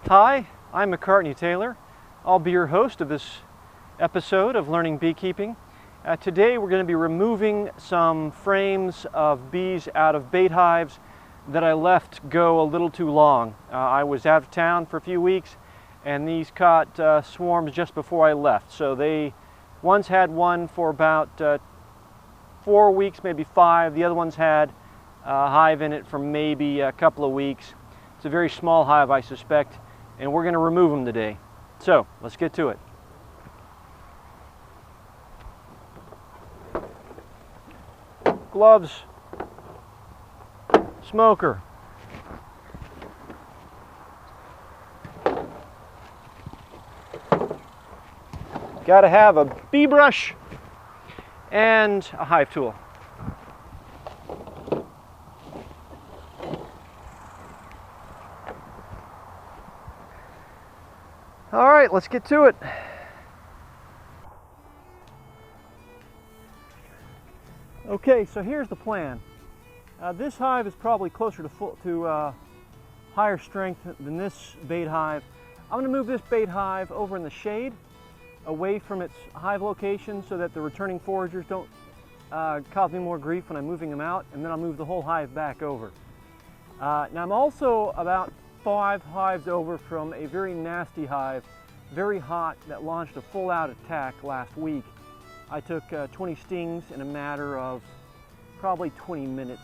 Hi, I'm McCartney Taylor. I'll be your host of this episode of Learning Beekeeping. Today we're going to be removing some frames of bees out of bait hives that I left go a little too long. I was out of town for a few weeks and these caught swarms just before I left. So they once had one for about 4 weeks, maybe 5. The other ones had a hive in it for maybe a couple of weeks. It's a very small hive, I suspect, and we're going to remove them today. So let's get to it. Gloves, smoker, got to have a bee brush and a hive tool. All right, let's get to it. Okay, so here's the plan. This hive is probably closer to higher strength than this bait hive. I'm going to move this bait hive over in the shade, away from its hive location, so that the returning foragers don't cause me more grief when I'm moving them out, and then I'll move the whole hive back over. Now I'm also about 5 hives over from a very nasty hive, very hot, that launched a full-out attack last week. I took 20 stings in a matter of probably 20 minutes.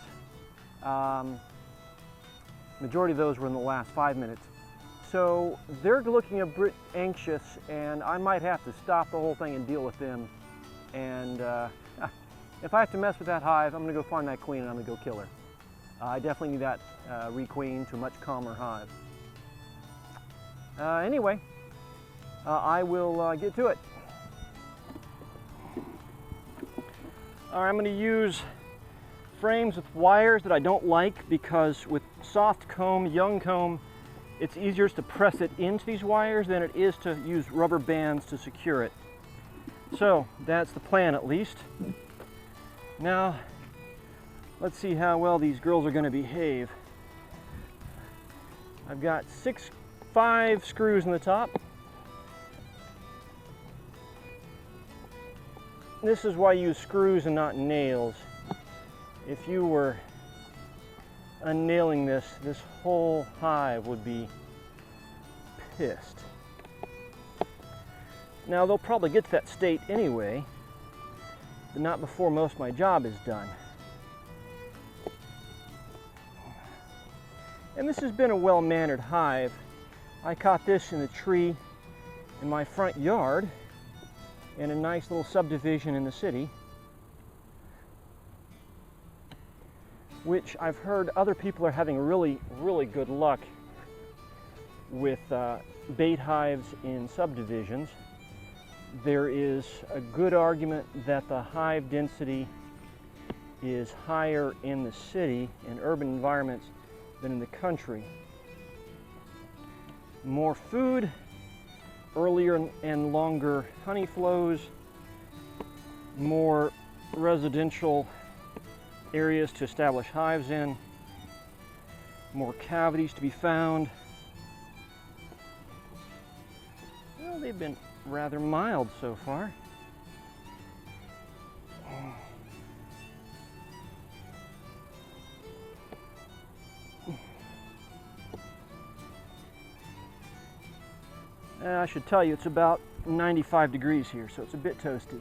Majority of those were in the last 5 minutes. So they're looking a bit anxious, and I might have to stop the whole thing and deal with them. And if I have to mess with that hive, I'm going to go find that queen and I'm going to go kill her. I definitely need that requeen to a much calmer hive. Anyway, I will get to it. All right, I'm going to use frames with wires that I don't like, because with soft comb, young comb, it's easier to press it into these wires than it is to use rubber bands to secure it. So that's the plan, at least. Now, let's see how well these girls are going to behave. I've got 5 screws in the top. This is why you use screws and not nails. If you were unnailing this whole hive would be pissed. Now they'll probably get to that state anyway, but not before most of my job is done. And this has been a well-mannered hive. I caught this in a tree in my front yard in a nice little subdivision in the city, which I've heard other people are having really, really good luck with bait hives in subdivisions. There is a good argument that the hive density is higher in the city, in urban environments, than in the country. More food, earlier and longer honey flows, more residential areas to establish hives in, more cavities to be found. Well, they've been rather mild so far. I should tell you, it's about 95 degrees here, so it's a bit toasty.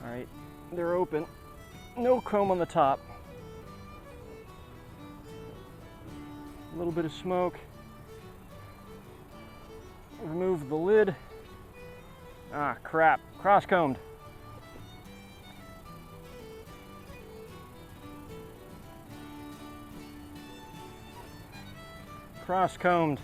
All right, they're open. No comb on the top. A little bit of smoke. Remove the lid. Ah, crap, cross-combed. Cross-combed.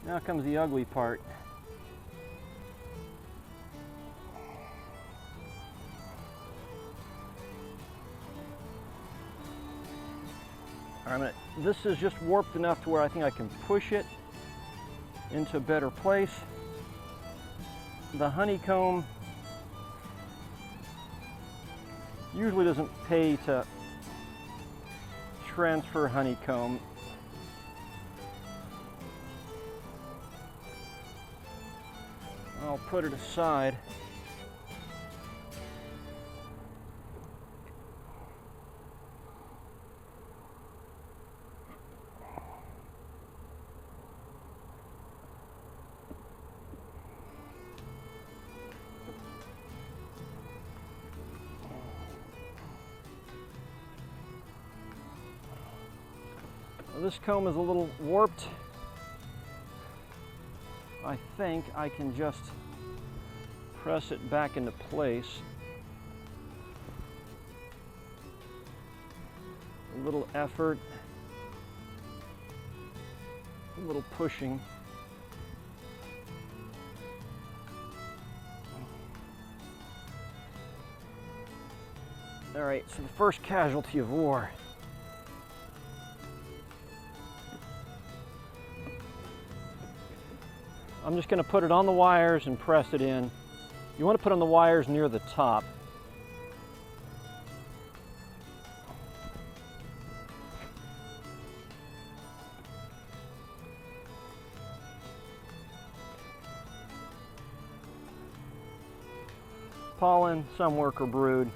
Now comes the ugly part. All right, this is just warped enough to where I think I can push it into a better place. The honeycomb usually doesn't pay to transfer honeycomb. I'll put it aside. This comb is a little warped. I think I can just press it back into place. A little effort, a little pushing. All right, so the first casualty of war. I'm just going to put it on the wires and press it in. You want to put on the wires near the top. Pollen, some worker brood.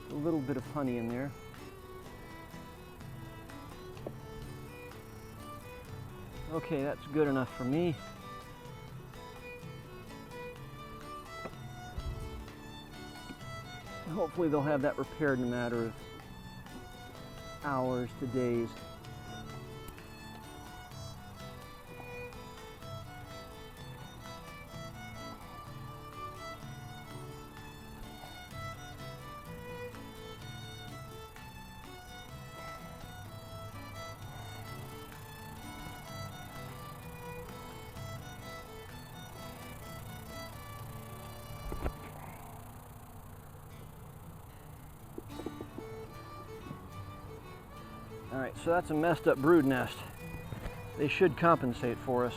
A little bit of honey in there. Okay, that's good enough for me. Hopefully they'll have that repaired in a matter of hours to days. All right, so that's a messed up brood nest. They should compensate for us.